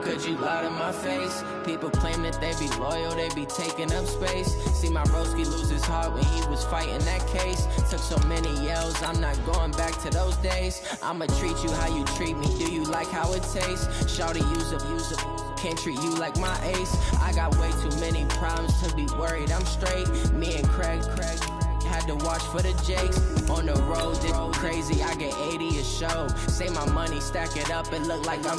could you lie to my face? People claim that they be loyal, they be taking up space. See my broski lose his heart when he was fighting that case. Took so many yells, I'm not going back to those days. I'ma treat you how you treat me, do you like how it tastes? Shawty, use up, can't treat you like my ace. I got way too many problems to be worried, I'm straight. Me and Craig had to watch for the Jakes. On the road, this crazy, I get 80 a show. Say my money, stack it up, it look like I'm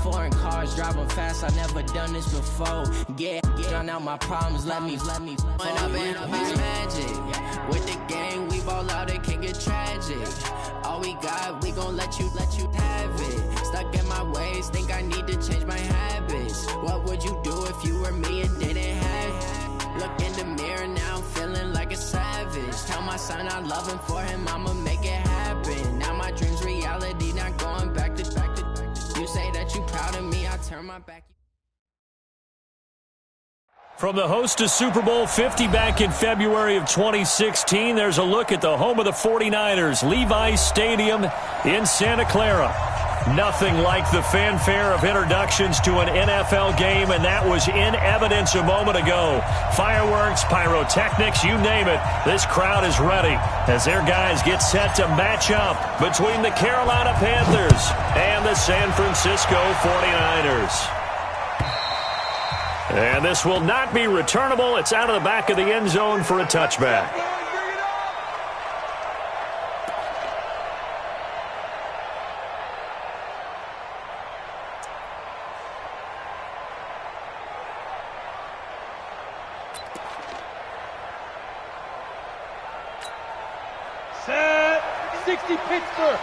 foreign cars, driving fast, I never done this before. Yeah, drown out my problems, let me When up and up is magic. With the gang, we ball out, it can get tragic. All we got, we gon' let you have it. Stuck in my ways, think I need to change my habits. What would you do if you were me and didn't have it? Look in the mirror, now I'm feeling like a savage. Tell my son I love him, for him I'ma make it happen. Now my dream's reality, not going back to. You say that you proud of me, I turn my back. From the host to Super Bowl 50 back in February of 2016, there's a look at the home of the 49ers, Levi's Stadium in Santa Clara. Nothing like the fanfare of introductions to an NFL game, and that was in evidence a moment ago. Fireworks, pyrotechnics, you name it. This crowd is ready as their guys get set to match up between the Carolina Panthers and the San Francisco 49ers. And this will not be returnable. It's out of the back of the end zone for a touchback. Set 60 Pittsburgh.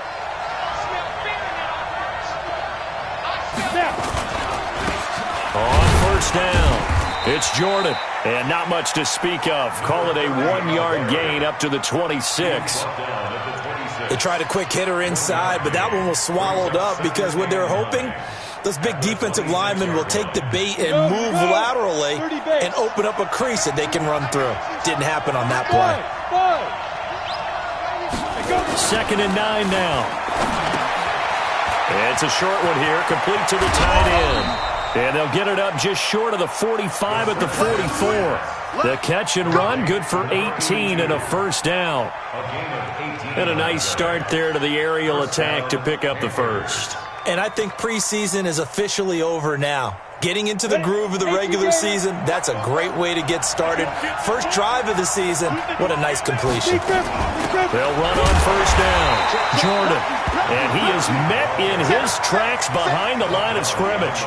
On first down, it's Jordan. And not much to speak of. Call it a 1-yard gain up to the 26. They tried a quick hitter inside, but that one was swallowed up because what they're hoping, those big defensive linemen will take the bait and move laterally and open up a crease that they can run through. Didn't happen on that play. 2nd and 9 now. It's a short one here, complete to the tight end. And they'll get it up just short of the 45 at the 44. The catch and run, good for 18 and a first down. And a nice start there to the aerial attack to pick up the first. And I think preseason is officially over now. Getting into the groove of the regular season, that's a great way to get started. First drive of the season, what a nice completion. They'll run on first down. Jordan. And he is met in his tracks behind the line of scrimmage.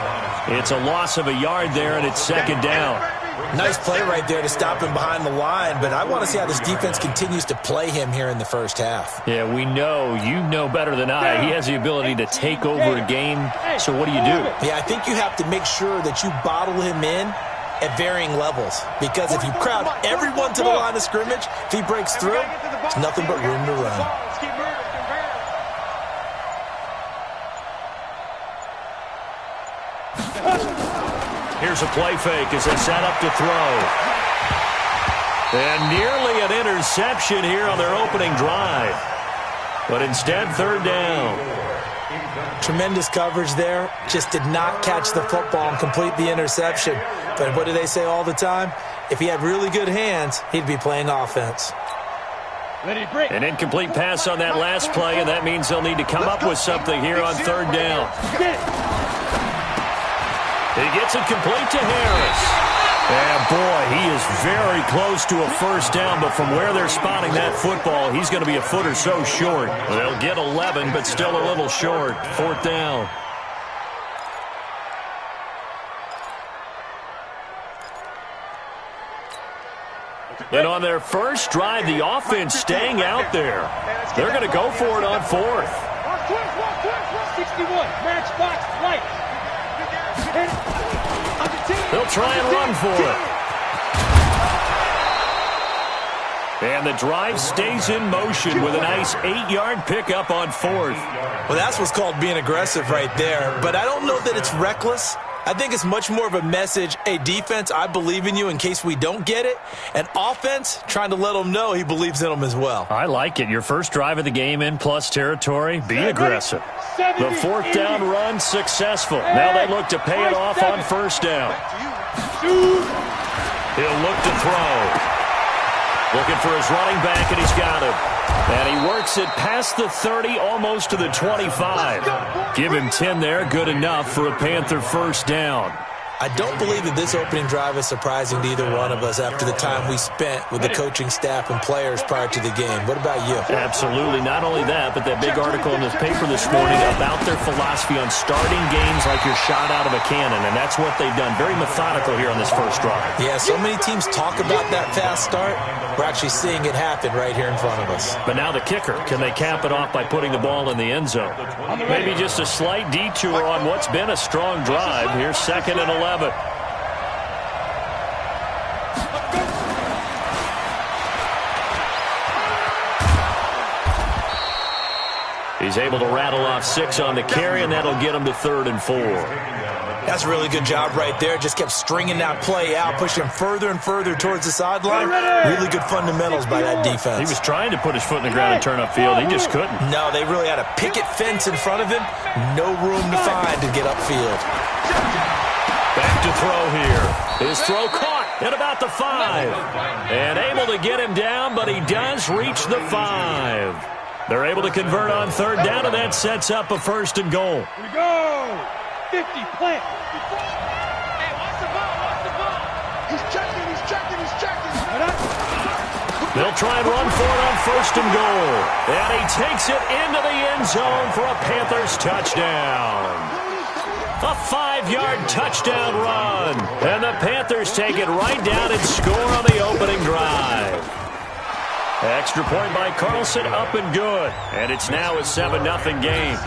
It's a loss of a yard there, and it's 2nd down. Nice play right there to stop him behind the line, but I want to see how this defense continues to play him here in the first half. Yeah, we know. You know better than I. He has the ability to take over a game, so what do? Yeah, I think you have to make sure that you bottle him in at varying levels, because if you crowd everyone to the line of scrimmage, if he breaks through, there's nothing but room to run. Here's a play fake as they set up to throw. And nearly an interception here on their opening drive. But instead, 3rd down. Tremendous coverage there. Just did not catch the football and complete the interception. But what do they say all the time? If he had really good hands, he'd be playing offense. An incomplete pass on that last play, and that means they'll need to come up with something here on 3rd down. He gets it complete to Harris. And boy, he is very close to a first down, but from where they're spotting that football, he's going to be a foot or so short. They'll get 11, but still a little short. 4th down. And on their first drive, the offense staying out there. They're going to go for it on 4th. 61, matchbox right. They'll try and run for it. And the drive stays in motion with a nice 8-yard pickup on 4th. Well, that's what's called being aggressive right there. But I don't know that it's reckless. I think it's much more of a message, hey, defense, I believe in you in case we don't get it. And offense, trying to let them know he believes in them as well. I like it. Your first drive of the game in plus territory, be aggressive. The fourth down run successful. Now they look to pay it off on first down. He'll look to throw. Looking for his running back, and he's got him. And he works it past the 30, almost to the 25. Give him 10 there, good enough for a Panther first down. I don't believe that this opening drive is surprising to either one of us after the time we spent with the coaching staff and players prior to the game. What about you? Absolutely. Not only that, but that big article in this paper this morning about their philosophy on starting games like you're shot out of a cannon, and that's what they've done. Very methodical here on this first drive. Yeah, so many teams talk about that fast start. We're actually seeing it happen right here in front of us. But now the kicker, can they cap it off by putting the ball in the end zone? Maybe just a slight detour on what's been a strong drive. Here's 2nd and 11. He's able to rattle off 6 on the carry, and that'll get him to 3rd and 4. That's a really good job right there. Just kept stringing that play out, pushing him further and further towards the sideline. Really good fundamentals by that defense. He was trying to put his foot in the ground and turn upfield. He just couldn't. No, they really had a picket fence in front of him. No room to find to get upfield. Back to throw here. His throw caught at about the 5. And able to get him down, but he does reach the 5. They're able to convert on 3rd down, and that sets up a 1st and goal. Here we go. 50, plant. Hey, watch the ball, watch the ball. He's checking. They'll try and run for it on 1st and goal. And he takes it into the end zone for a Panthers touchdown. A 5-yard touchdown run. And the Panthers take it right down and score on the opening drive. Extra point by Carlson, up and good. And it's now a 7-0 game.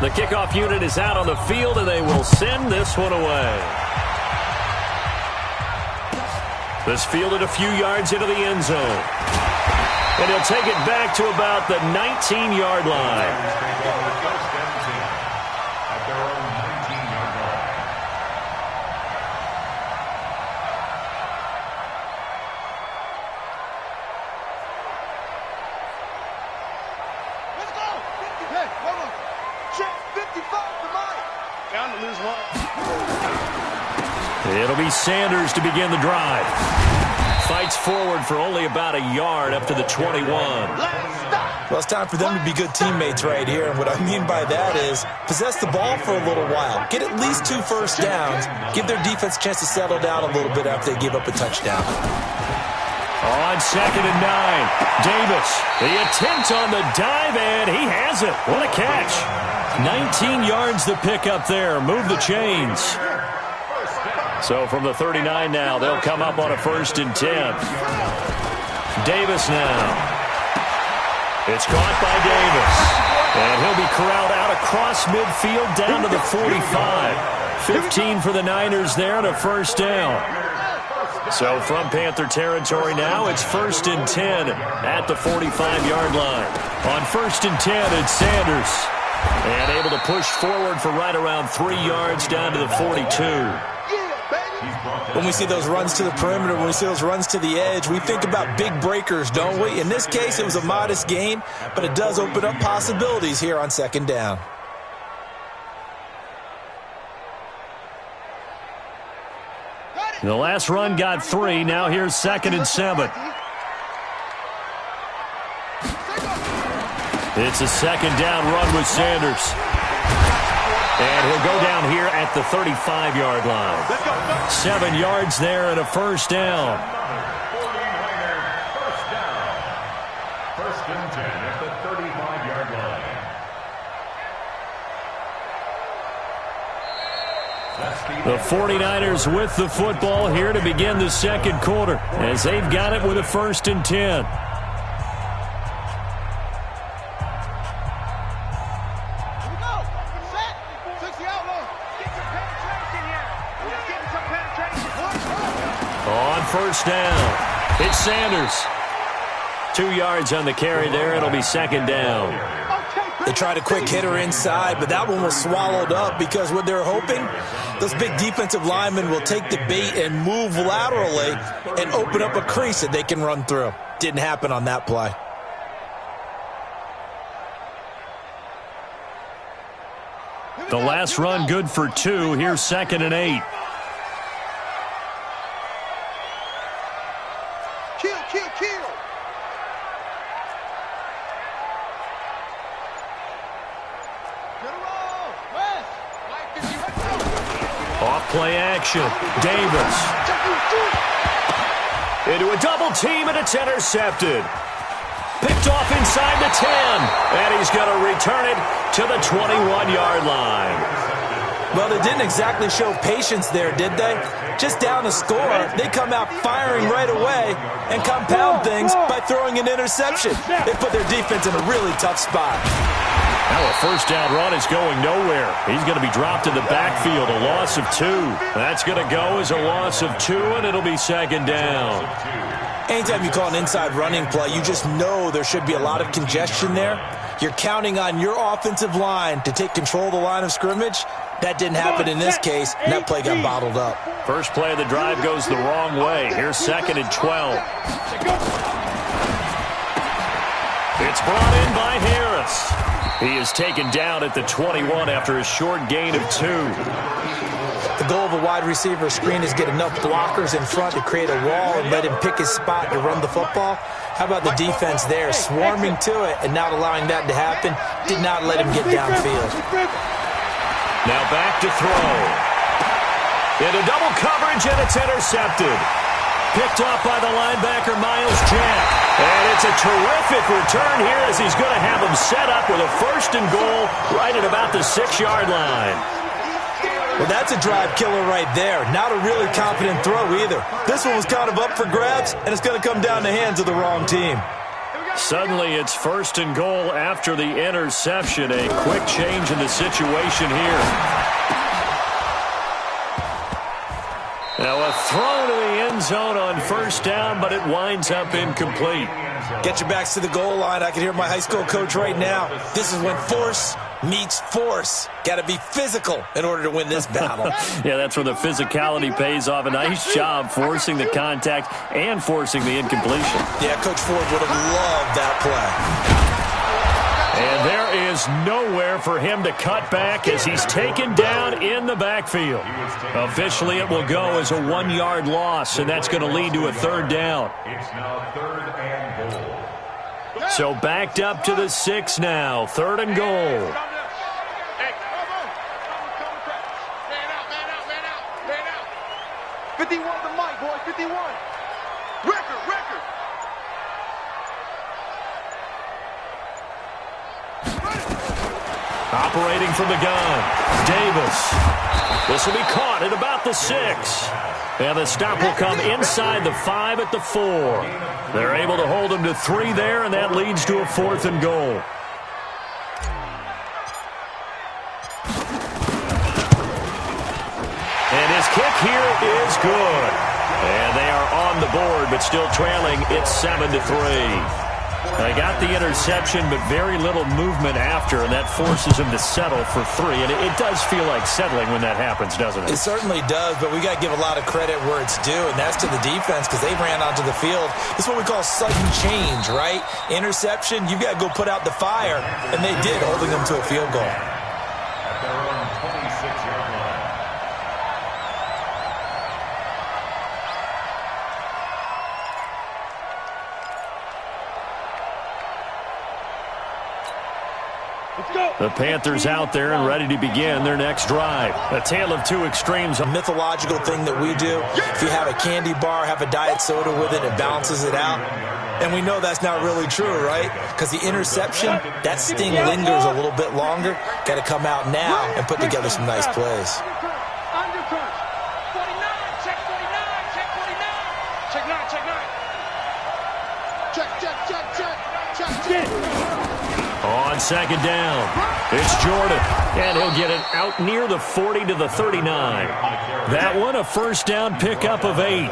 The kickoff unit is out on the field, and they will send this one away. This fielded a few yards into the end zone. And he'll take it back to about the 19-yard line. It'll be Sanders to begin the drive. Fights forward for only about a yard up to the 21. Well, it's time for them to be good teammates right here. And what I mean by that is possess the ball for a little while. Get at least 2 first downs. Give their defense a chance to settle down a little bit after they give up a touchdown. On 2nd and 9, Davis. The attempt on the dive, and he has it. What a catch. 19 yards to pick up there. Move the chains. So from the 39 now, they'll come up on a 1st and 10. Davis now. It's caught by Davis. And he'll be corralled out across midfield down to the 45. 15 for the Niners there and a 1st down. So from Panther territory now, it's 1st and 10 at the 45-yard line. On 1st and 10, it's Sanders. And able to push forward for right around 3 yards down to the 42. When we see those runs to the perimeter, when we see those runs to the edge, we think about big breakers, don't we? In this case, it was a modest gain, but it does open up possibilities here on 2nd down. The last run got 3. Now here's 2nd and 7. It's a 2nd down run with Sanders. And he'll go down here at the 35-yard line. 7 yards there and a 1st down. 1st and 10 at the 35-yard line. The 49ers with the football here to begin the 2nd quarter as they've got it with a 1st and 10. On 1st down, it's Sanders. 2 yards on the carry there. It'll be 2nd down. They tried a quick hitter inside, but that one was swallowed up because what they're hoping, those big defensive linemen will take the bait and move laterally and open up a crease that they can run through. Didn't happen on that play. The last run good for 2. Here's 2nd and 8. Kill. Off play action. Davis. Into a double team, and it's intercepted. Picked off inside the 10. And he's going to return it to the 21-yard line. Well, they didn't exactly show patience there, did they? Just down a score, they come out firing right away and compound things by throwing an interception. They put their defense in a really tough spot. Now a first down run is going nowhere. He's going to be dropped in the backfield, a loss of 2. That's going to go as a loss of 2, and it'll be 2nd down. Anytime you call an inside running play, you just know there should be a lot of congestion there. You're counting on your offensive line to take control of the line of scrimmage. That didn't happen in this case, and that play got bottled up. First play of the drive goes the wrong way. Here's 2nd and 12. It's brought in by Harris. He is taken down at the 21 after a short gain of 2. The goal of a wide receiver screen is get enough blockers in front to create a wall and let him pick his spot to run the football. How about the defense there, swarming to it and not allowing that to happen? Did not let him get downfield. Now back to throw. Into double coverage, and it's intercepted. Picked off by the linebacker, Miles Jack. And it's a terrific return here as he's going to have him set up with a 1st and goal right at about the 6-yard line. Well, that's a drive killer right there. Not a really confident throw either. This one was kind of up for grabs, and it's going to come down the hands of the wrong team. Suddenly it's 1st and goal after the interception. A quick change in the situation here. Now a throw to the end zone on 1st down, but it winds up incomplete. Get your backs to the goal line. I can hear my high school coach right now. This is when force meets force. Got to be physical in order to win this battle. Yeah, that's where the physicality pays off. A nice job forcing the contact and forcing the incompletion. Yeah, Coach Ford would have loved that play. And there is nowhere for him to cut back as he's taken down in the backfield. Officially, it will go as a 1-yard loss, and that's going to lead to a 3rd down. It's now 3rd and goal. So backed up to the 6 now. 3rd and goal. Hey, man out. 51 the mic, boy, 51. Record. Operating from the gun, Davis. This will be caught at about the 6. And the stop will come inside the 5 at the 4. They're able to hold him to 3 there, and that leads to a 4th and goal. And his kick here is good. And they are on the board, but still trailing. It's 7-3. They got the interception, but very little movement after, and that forces him to settle for 3. And it does feel like settling when that happens, doesn't it? It certainly does, but we got to give a lot of credit where it's due, and that's to the defense because they ran onto the field. It's what we call sudden change, right? Interception, you've got to go put out the fire, and they did, holding them to a field goal. At their own 26-yard line. The Panthers out there and ready to begin their next drive. A tale of 2 extremes. A mythological thing that we do. If you have a candy bar, have a diet soda with it, it balances it out. And we know that's not really true, right? Because the interception, that sting lingers a little bit longer. Got to come out now and put together some nice plays. On 2nd down, it's Jordan, and he'll get it out near the 40 to the 39. That one, a 1st down pickup of 8.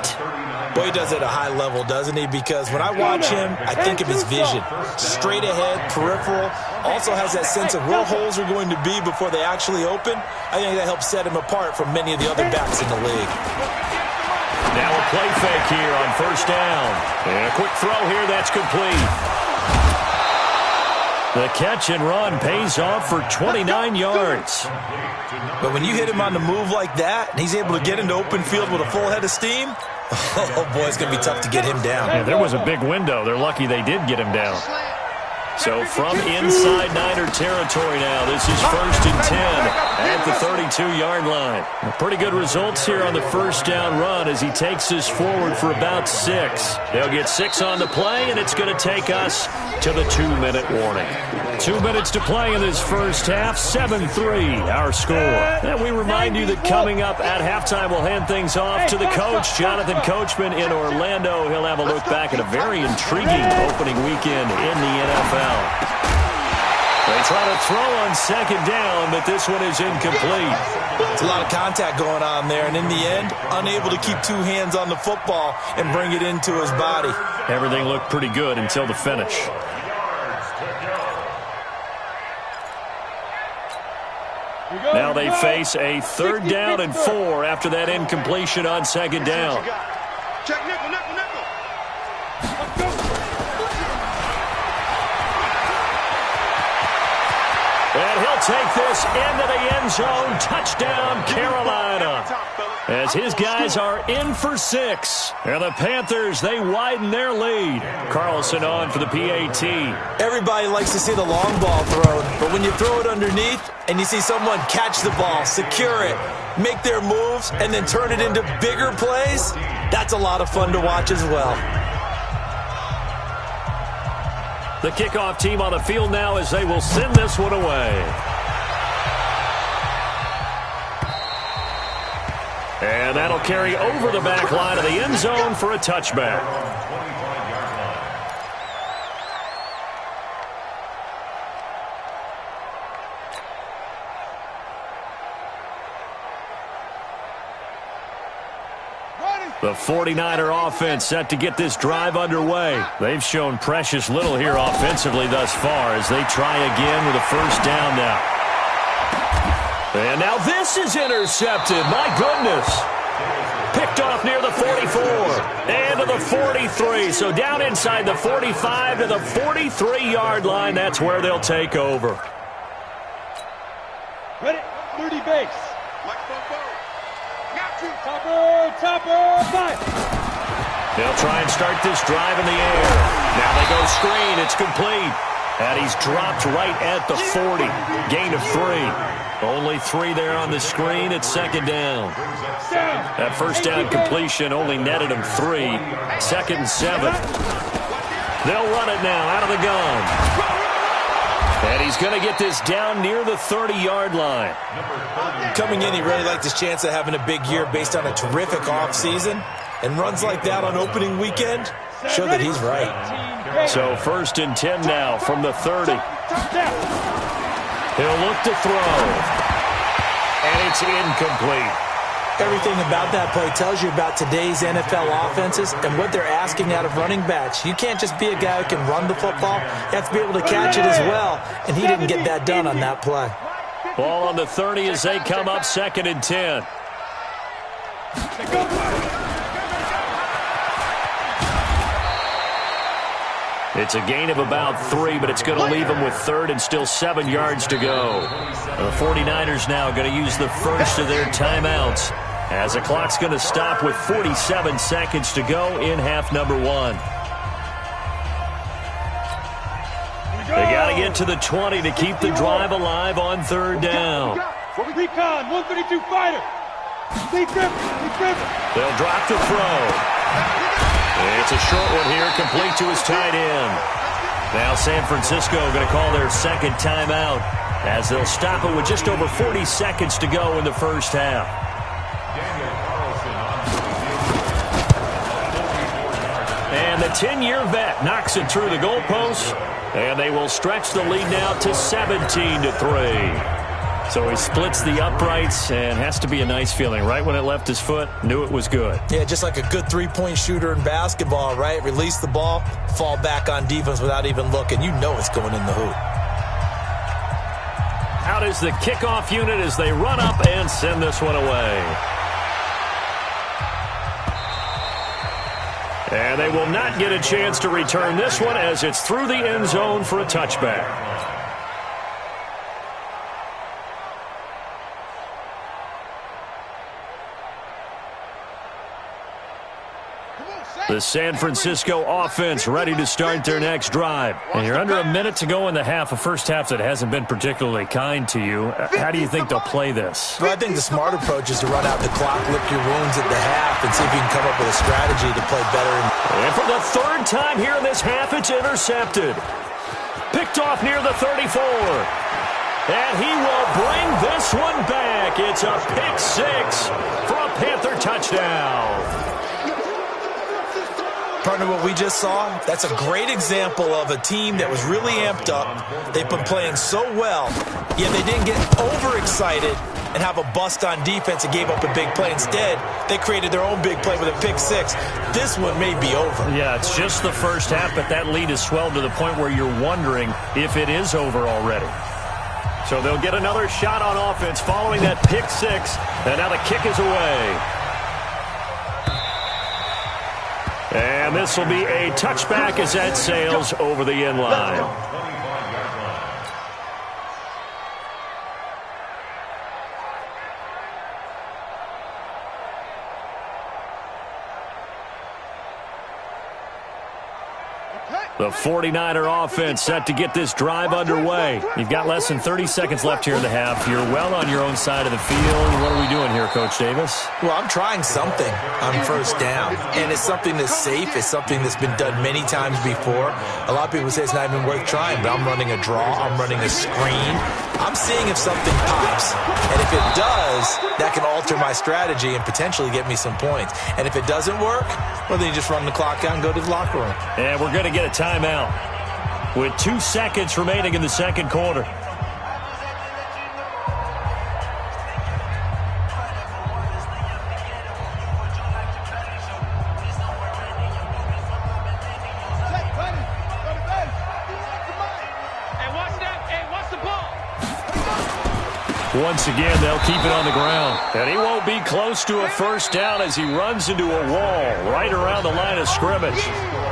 Boy, he does it at a high level, doesn't he? Because when I watch him, I think of his vision. Straight ahead, peripheral, also has that sense of where holes are going to be before they actually open. I think that helps set him apart from many of the other backs in the league. Now a play fake here on first down. And a quick throw here, that's complete. The catch and run pays off for 29 yards. But when you hit him on the move like that, and he's able to get into open field with a full head of steam, oh boy, it's going to be tough to get him down. Yeah, there was a big window. They're lucky they did get him down. So from inside Niner territory now, this is 1st and 10 at the 32-yard line. Pretty good results here on the first down run as he takes us forward for about 6. They'll get 6 on the play, and it's going to take us to the 2-minute warning. 2 minutes to play in this first half, 7-3 our score. And we remind you that coming up at halftime, we'll hand things off to the coach, Jonathan Coachman in Orlando. He'll have a look back at a very intriguing opening weekend in the NFL. They try to throw on second down, but this one is incomplete. It's a lot of contact going on there, and in the end, unable to keep 2 hands on the football and bring it into his body. Everything looked pretty good until the finish. Now they face a 3rd down and 4 after that incompletion on second down. Check nickel, nickel, nickel. And he'll take this into the end zone. Touchdown, Carolina. As his guys are in for 6. And the Panthers, they widen their lead. Carlson on for the PAT. Everybody likes to see the long ball thrown, but when you throw it underneath and you see someone catch the ball, secure it, make their moves, and then turn it into bigger plays, that's a lot of fun to watch as well. The kickoff team on the field now as they will send this one away. And that'll carry over the back line of the end zone for a touchback. The 49er offense set to get this drive underway. They've shown precious little here offensively thus far as they try again with a first down now. And now this is intercepted. My goodness. Picked off near the 44 and to the 43. So down inside the 45 to the 43-yard line. That's where they'll take over. Ready? 30 base. Topper, 5. They'll try and start this drive in the air. Now they go screen. It's complete. And he's dropped right at the 40. Gain of 3. Only 3 there on the screen. It's second down. That first down completion only netted him 3. 2nd and 7. They'll run it now out of the gun. And he's going to get this down near the 30-yard line. Coming in, he really liked his chance of having a big year based on a terrific offseason. And runs like that on opening weekend show that he's right. So 1st and 10 now from the 30. He'll look to throw. And it's incomplete. Everything about that play tells you about today's NFL offenses and what they're asking out of running backs. You can't just be a guy who can run the football. You have to be able to catch it as well, and he didn't get that done on that play. Ball on the 30 as they come up 2nd and 10. It's a gain of about 3, but it's going to leave them with 3rd and still 7 yards to go. The 49ers now going to use the first of their timeouts as the clock's going to stop with 47 seconds to go in half number 1. They got to get to the 20 to keep the drive alive on 3rd down. Recon, 132 fighter. They'll drop the throw. It's a short one here, complete to his tight end. Now San Francisco going to call their 2nd timeout as they'll stop it with just over 40 seconds to go in the first half. And the 10-year vet knocks it through the goalposts, and they will stretch the lead now to 17-3. So he splits the uprights, and has to be a nice feeling. Right when it left his foot, knew it was good. Yeah, just like a good three-point shooter in basketball, right? Release the ball, fall back on defense without even looking. You know it's going in the hoop. Out is the kickoff unit as they run up and send this one away. And they will not get a chance to return this one as it's through the end zone for a touchback. The San Francisco offense ready to start their next drive. And you're under a minute to go in the half, a first half that hasn't been particularly kind to you. How do you think they'll play this? Well, I think the smart approach is to run out the clock, lick your wounds at the half, and see if you can come up with a strategy to play better. And for the third time here in this half, it's intercepted. Picked off near the 34. And he will bring this one back. It's a pick six for a Panther touchdown. Partner, what we just saw, that's a great example of a team that was really amped up. They've been playing so well, yet they didn't get overexcited and have a bust on defense and gave up a big play. Instead, they created their own big play with a pick six. This one may be over. Yeah, it's just the first half, but that lead has swelled to the point where you're wondering if it is over already. So they'll get another shot on offense following that pick six, and now the kick is away. And this will be a touchback as that sails over the end line. The 49er offense set to get this drive underway. You've got less than 30 seconds left here in the half. You're well on your own side of the field. What are we doing here, Coach Davis? Well, I'm trying something on first down, and it's something that's safe. It's something that's been done many times before. A lot of people say it's not even worth trying, but I'm running a draw. I'm running a screen. I'm seeing if something pops, and if it does, that can alter my strategy and potentially get me some points. And if it doesn't work, well, then you just run the clock out and go to the locker room. And we're going to get a timeout with 2 seconds remaining in the second quarter. Once again, they'll keep it on the ground. And he won't be close to a first down as he runs into a wall right around the line of scrimmage.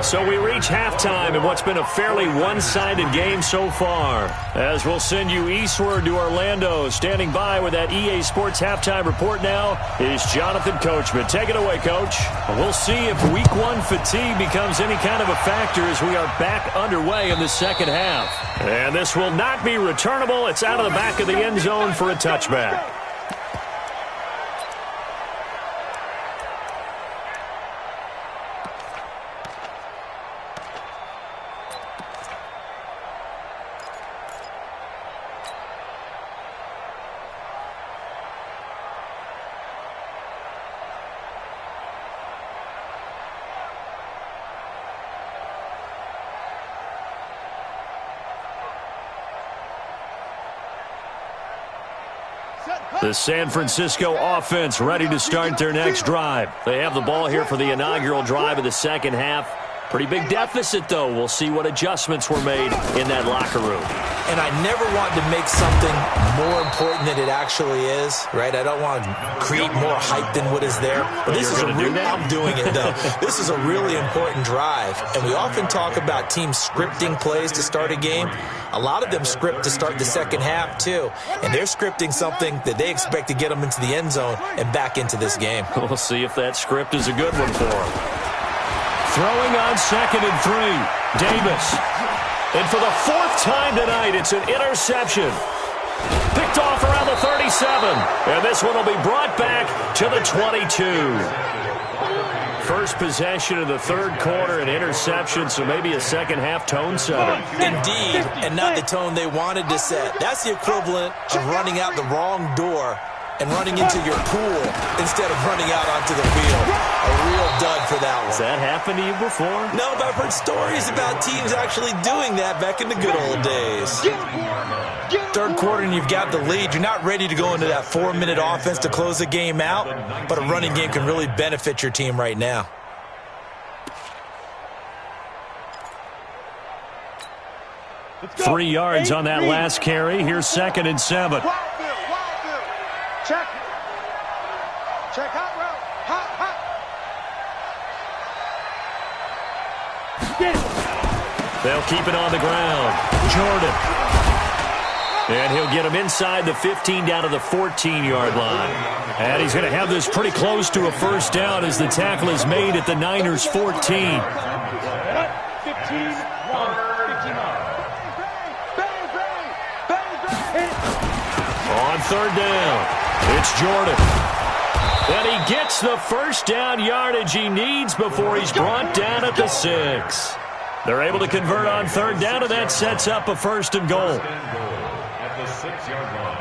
So we reach halftime in what's been a fairly one-sided game so far. As we'll send you eastward to Orlando. Standing by with that EA Sports halftime report now is Jonathan Coachman. Take it away, Coach. We'll see if week one fatigue becomes any kind of a factor as we are back underway in the second half. And this will not be returnable. It's out of the back of the end zone for a touchback. The San Francisco offense ready to start their next drive. They have the ball here for the inaugural drive of the second half. Pretty big deficit, though. We'll see what adjustments were made in that locker room. And I never want to make something more important than it actually is, right? I don't want to create more hype than what is there. But this is I'm doing it, though. This is a really important drive. And we often talk about teams scripting plays to start a game. A lot of them script to start the second half, too. And they're scripting something that they expect to get them into the end zone and back into this game. We'll see if that script is a good one for them. Throwing on 2nd and 3. Davis. And for the 4th time tonight, it's an interception. Picked off around the 37. And this one will be brought back to the 22. First possession of the third quarter, an interception, so maybe a second half tone setter. Indeed, and not the tone they wanted to set. That's the equivalent of running out the wrong door and running into your pool instead of running out onto the field. A real dud for that one. Has that happened to you before? No, but I've heard stories about teams actually doing that back in the good old days. third quarter and you've got the lead, you're not ready to go into that 4-minute offense to close the game out, but a running game can really benefit your team right now. Three yards on that last carry. Here's 2nd and 7. Wild field. Check. Check hot route. Hot. Get it. They'll keep it on the ground. Jordan. And he'll get him inside the 15 down to the 14-yard line. And he's going to have this pretty close to a first down as the tackle is made at the Niners' 14. 15-1. On third down, it's Jordan. And he gets the first down yardage he needs before he's brought down at the 6. They're able to convert on third down, and that sets up a 1st and goal. At the 6-yard line.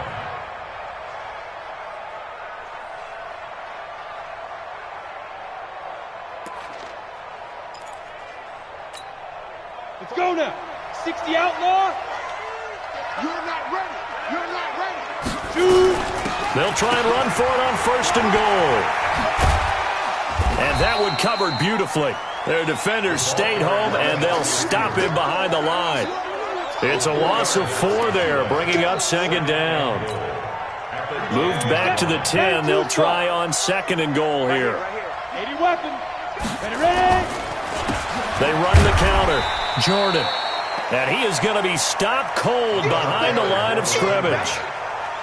Let's go now. 60 outlaw. You're not ready. They'll try and run for it on 1st and goal. And that one covered beautifully. Their defenders stayed home, and they'll stop him behind the line. It's a loss of 4 there, bringing up 2nd down. Moved back to the 10. They'll try on 2nd and goal here. Ready weapon. Ready. They run the counter. Jordan. And he is going to be stopped cold behind the line of scrimmage.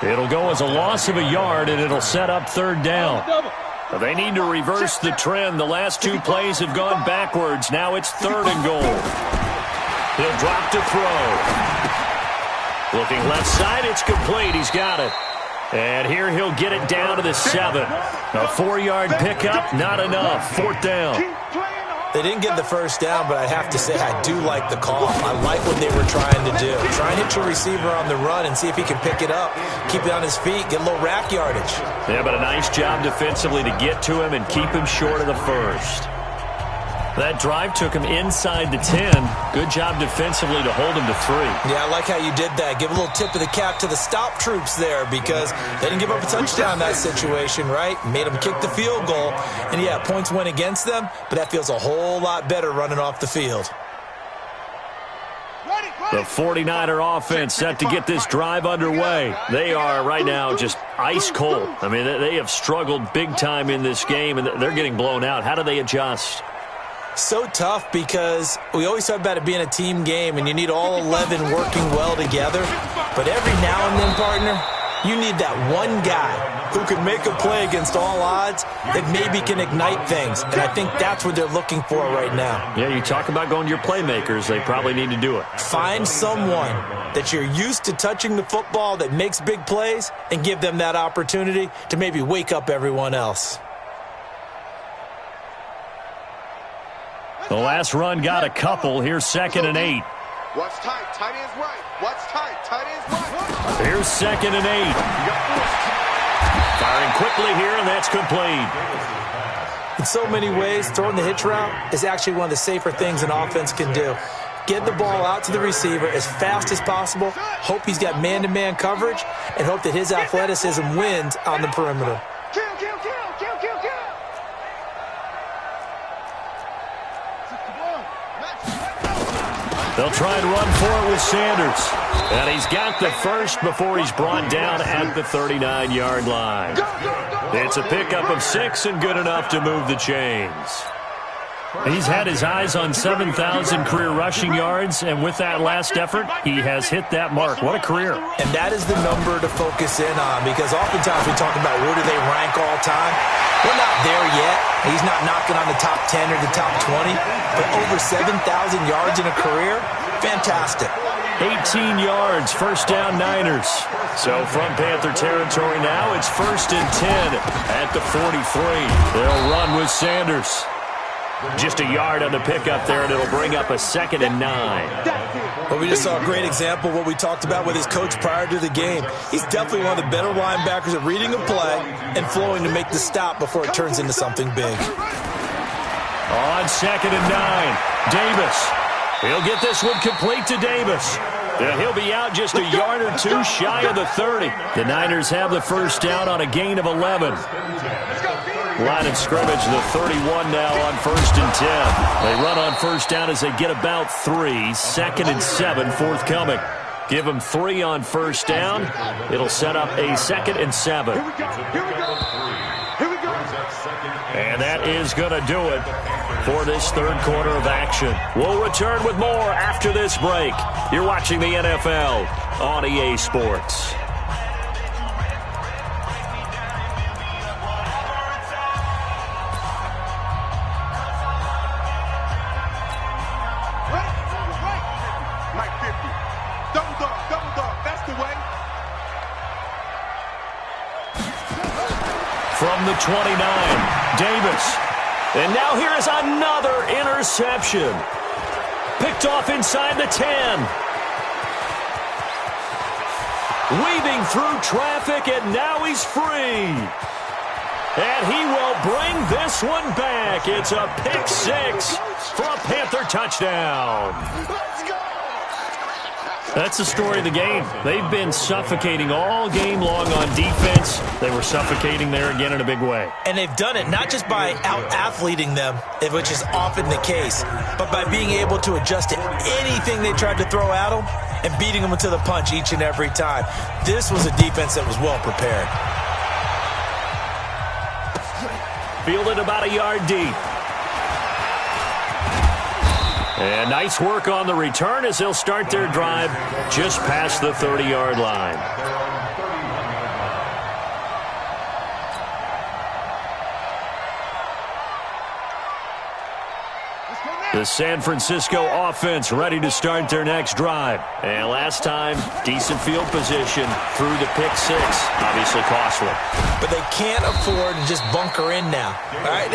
It'll go as a loss of a yard, and it'll set up 3rd down. They need to reverse the trend. The last 2 plays have gone backwards. Now it's 3rd and goal. He'll drop to throw. Looking left side, it's complete. He's got it. And here he'll get it down to the 7. A 4-yard pickup, not enough. 4th down. They didn't get the first down, but I have to say I do like the call. I like what they were trying to do. Try and hit your receiver on the run and see if he can pick it up, keep it on his feet, get a little rack yardage. Yeah, but a nice job defensively to get to him and keep him short of the first. That drive took him inside the 10. Good job defensively to hold him to 3. Yeah, I like how you did that. Give a little tip of the cap to the stop troops there because they didn't give up a touchdown in that situation, right? Made them kick the field goal. And, yeah, points went against them, but that feels a whole lot better running off the field. The 49er offense set to get this drive underway. They are right now just ice cold. I mean, they have struggled big time in this game, and they're getting blown out. How do they adjust? So tough because we always talk about it being a team game and you need all 11 working well together. But every now and then, partner, you need that one guy who can make a play against all odds that maybe can ignite things. And I think that's what they're looking for right now. Yeah, you talk about going to your playmakers. They probably need to do it. Find someone that you're used to touching the football that makes big plays and give them that opportunity to maybe wake up everyone else. The last run got a couple. Here's 2nd and 8. Watch tight. Tight ends right. Watch tight. Tight ends right. Here's 2nd and 8. Firing quickly here, and that's complete. In so many ways, throwing the hitch route is actually one of the safer things an offense can do. Get the ball out to the receiver as fast as possible, hope he's got man-to-man coverage, and hope that his athleticism wins on the perimeter. Kill. They'll try and run for it with Sanders. And he's got the first before he's brought down at the 39-yard line. It's a pickup of 6 and good enough to move the chains. He's had his eyes on 7,000 career rushing yards, and with that last effort, he has hit that mark. What a career. And that is the number to focus in on, because oftentimes we talk about where do they rank all time. We're not there yet. He's not knocking on the top 10 or the top 20, but over 7,000 yards in a career, fantastic. 18 yards, first down Niners. So from Panther territory now, it's 1st and 10 at the 43. They'll run with Sanders. Just a yard on the pickup there, and it'll bring up a 2nd and 9. Well, we just saw a great example of what we talked about with his coach prior to the game. He's definitely one of the better linebackers at reading a play and flowing to make the stop before it turns into something big. On 2nd and 9, Davis. He'll get this one complete to Davis. And he'll be out just a yard or two shy of the 30. The Niners have the first down on a gain of 11. Line of scrimmage, the 31 now on 1st and 10. They run on first down as they get about 3. 2nd and 7 forthcoming. Give them 3 on first down. It'll set up a 2nd and 7. Here we go. And that is going to do it for this third quarter of action. We'll return with more after this break. You're watching the NFL on EA Sports. From the 29, Davis. And now here is another interception. Picked off inside the 10. Weaving through traffic, and now he's free. And he will bring this one back. It's a pick 6 for a Panther touchdown. That's the story of the game. They've been suffocating all game long on defense. They were suffocating there again in a big way. And they've done it not just by out-athleting them, which is often the case, but by being able to adjust to anything they tried to throw at them and beating them to the punch each and every time. This was a defense that was well prepared. Fielded about a yard deep. And nice work on the return as they'll start their drive just past the 30-yard line. The San Francisco offense ready to start their next drive. And last time, decent field position through the pick 6. Obviously costly. But they can't afford to just bunker in now. All right?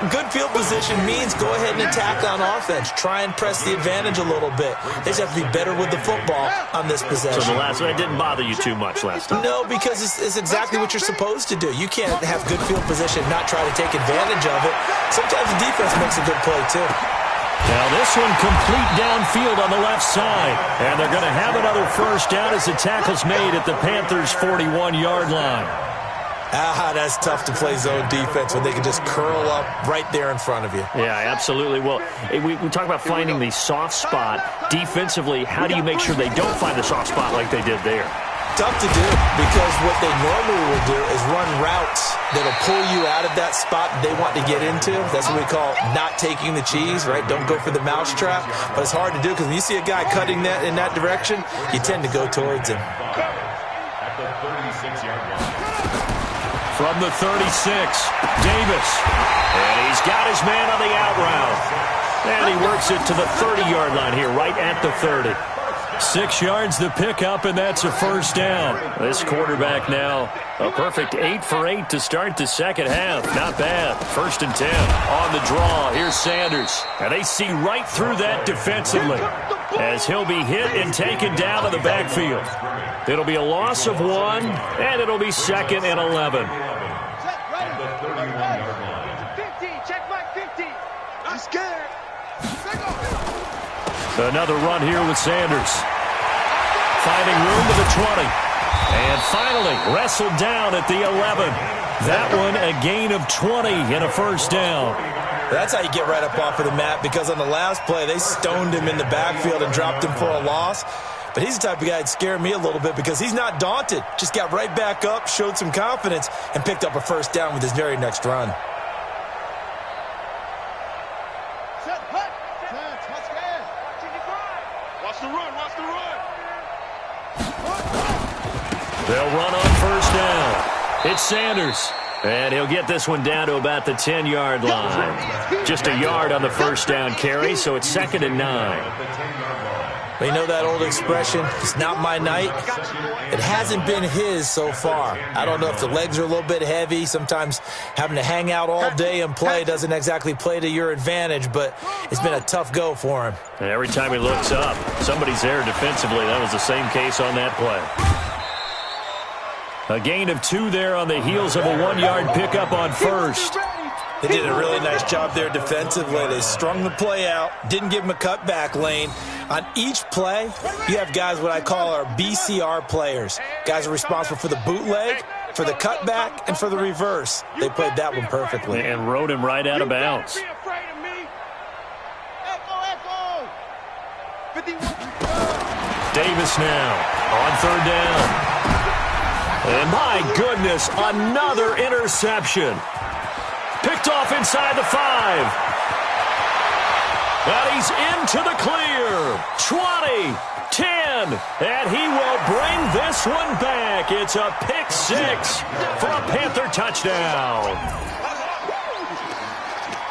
Good field position means go ahead and attack on offense. Try and press the advantage a little bit. They just have to be better with the football on this possession. So the last one didn't bother you too much last time? No, because it's exactly what you're supposed to do. You can't have good field position, not try to take advantage of it. Sometimes the defense makes a good play, too. Now this one complete downfield on the left side. And they're going to have another first down as the tackle's made at the Panthers' 41-yard line. That's tough to play zone defense when they can just curl up right there in front of you. Yeah, absolutely. Well, we talk about finding the soft spot. Defensively, how do you make sure they don't find the soft spot like they did there? Tough to do because what they normally will do is run routes that'll pull you out of that spot they want to get into. That's what we call not taking the cheese, right? Don't go for the mousetrap. But it's hard to do because when you see a guy cutting that in that direction, you tend to go towards him. At the 36-yard line. From the 36, Davis. And he's got his man on the out route. And he works it to the 30-yard line here, right at the 30. 6 yards the pickup, and that's a first down. This quarterback now, a perfect 8 for 8 to start the second half. Not bad. 1st and 10 on the draw. Here's Sanders. And they see right through that defensively as he'll be hit and taken down to the backfield. It'll be a loss of 1, and it'll be 2nd and 11. At the 31-yard line. 15, check my 15. I'm scared. Another run here with Sanders. Finding room to the 20. And finally wrestled down at the 11. That one a gain of 20 and a first down. That's how you get right up off of the mat because on the last play, they stoned him in the backfield and dropped him for a loss. But he's the type of guy that'd scare me a little bit because he's not daunted. Just got right back up, showed some confidence, and picked up a first down with his very next run. They'll run on first down. It's Sanders. And he'll get this one down to about the 10-yard line. Just a yard on the first down carry, so it's 2nd and 9. Well, you know that old expression, it's not my night? It hasn't been his so far. I don't know if the legs are a little bit heavy. Sometimes having to hang out all day and play doesn't exactly play to your advantage, but it's been a tough go for him. And every time he looks up, somebody's there defensively. That was the same case on that play. A gain of 2 there on the heels of a 1-yard pickup on first. They did a really nice job there defensively. They strung the play out, didn't give them a cutback lane. On each play, you have guys what I call our BCR players. Guys are responsible for the bootleg, for the cutback, and for the reverse. They played that one perfectly. And rode him right out of bounds. Davis now on third down. And my goodness, another interception. Picked off inside the 5. And he's into the clear. 20, 10, and he will bring this one back. It's a pick 6 for a Panther touchdown.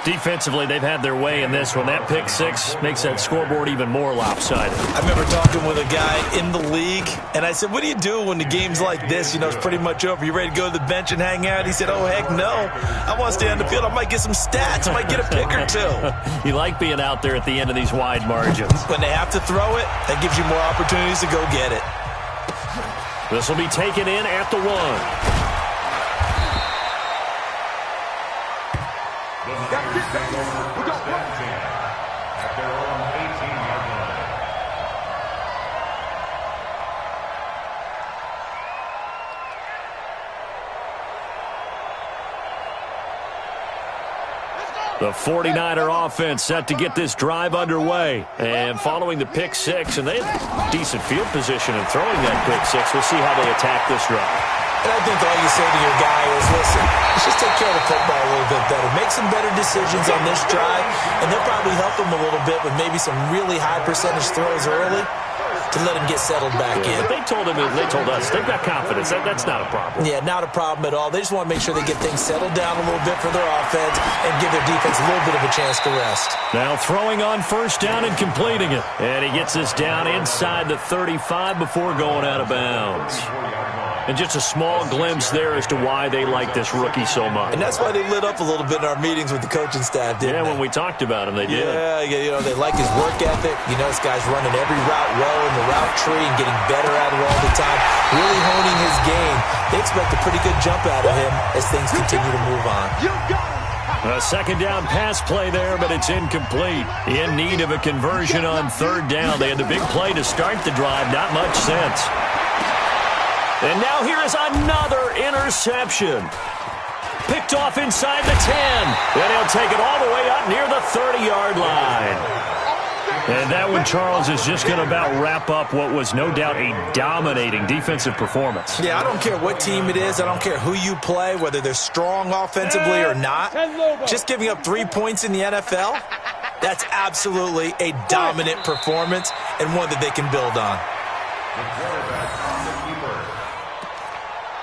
Defensively, they've had their way in this one. That pick 6 makes that scoreboard even more lopsided. I remember talking with a guy in the league, and I said, what do you do when the game's like this? You know, it's pretty much over. You ready to go to the bench and hang out? He said, oh, heck no. I want to stay on the field. I might get some stats. I might get a pick or two. You like being out there at the end of these wide margins. When they have to throw it, that gives you more opportunities to go get it. This will be taken in at the 1. The 49er offense set to get this drive underway. And following the pick 6, and they have decent field position in throwing that pick 6. We'll see how they attack this drive. And I think all you say to your guy is, listen, let's just take care of the football a little bit better. Make some better decisions on this drive, and they'll probably help him a little bit with maybe some really high percentage throws early to let him get settled back in. They told us, they've got confidence. That's not a problem. Yeah, not a problem at all. They just want to make sure they get things settled down a little bit for their offense and give their defense a little bit of a chance to rest. Now throwing on first down and completing it. And he gets this down inside the 35 before going out of bounds. And just a small glimpse there as to why they like this rookie so much. And that's why they lit up a little bit in our meetings with the coaching staff, didn't they? When we talked about him, they did. Yeah, you know, they like his work ethic. You know, this guy's running every route well in the route tree and getting better at it all the time, really honing his game. They expect a pretty good jump out of him as things continue to move on. A second down pass play there, but it's incomplete. In need of a conversion on third down. They had the big play to start the drive. Not much sense. And now here is another interception. Picked off inside the 10. And he'll take it all the way up near the 30-yard line. And that one, Charles, is just going to about wrap up what was no doubt a dominating defensive performance. Yeah, I don't care what team it is. I don't care who you play, whether they're strong offensively or not. Just giving up 3 points in the NFL, that's absolutely a dominant performance and one that they can build on. The quarterback on the keeper.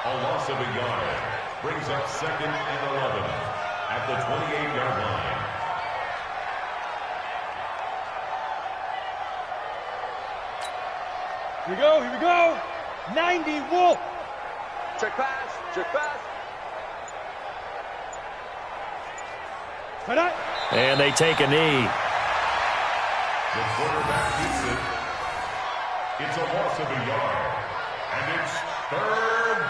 A loss of a yard brings up 2nd and 11 at the 28-yard line. Here we go. 90 Wolf. Check pass. And they take a knee. The quarterback keeps it. It's a loss of a yard. And it's 3rd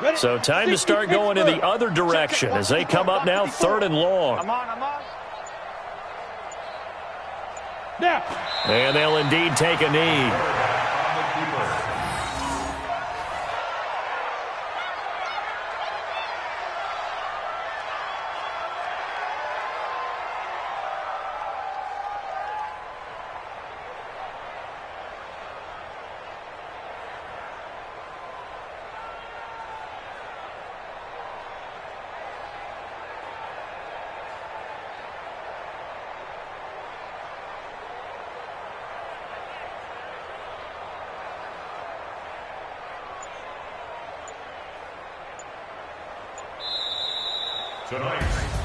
down. So time to start going in the other direction as they come up now 3rd and long. I'm on. Now. And they'll indeed take a knee.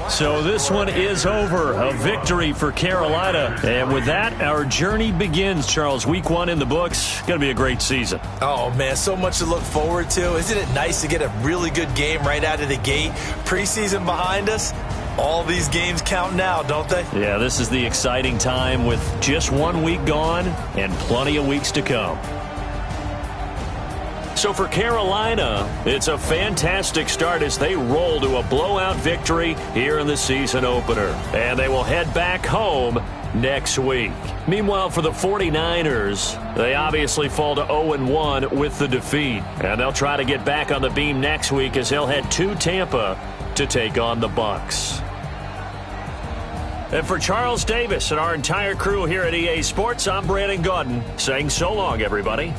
So this one is over. A victory for Carolina. And with that, our journey begins, Charles. Week 1 in the books. Going to be a great season. Oh, man, so much to look forward to. Isn't it nice to get a really good game right out of the gate? Preseason behind us. All these games count now, don't they? Yeah, this is the exciting time with just 1 week gone and plenty of weeks to come. So for Carolina, it's a fantastic start as they roll to a blowout victory here in the season opener. And they will head back home next week. Meanwhile, for the 49ers, they obviously fall to 0-1 with the defeat. And they'll try to get back on the beam next week as they'll head to Tampa to take on the Bucs. And for Charles Davis and our entire crew here at EA Sports, I'm Brandon Gaudin saying so long, everybody.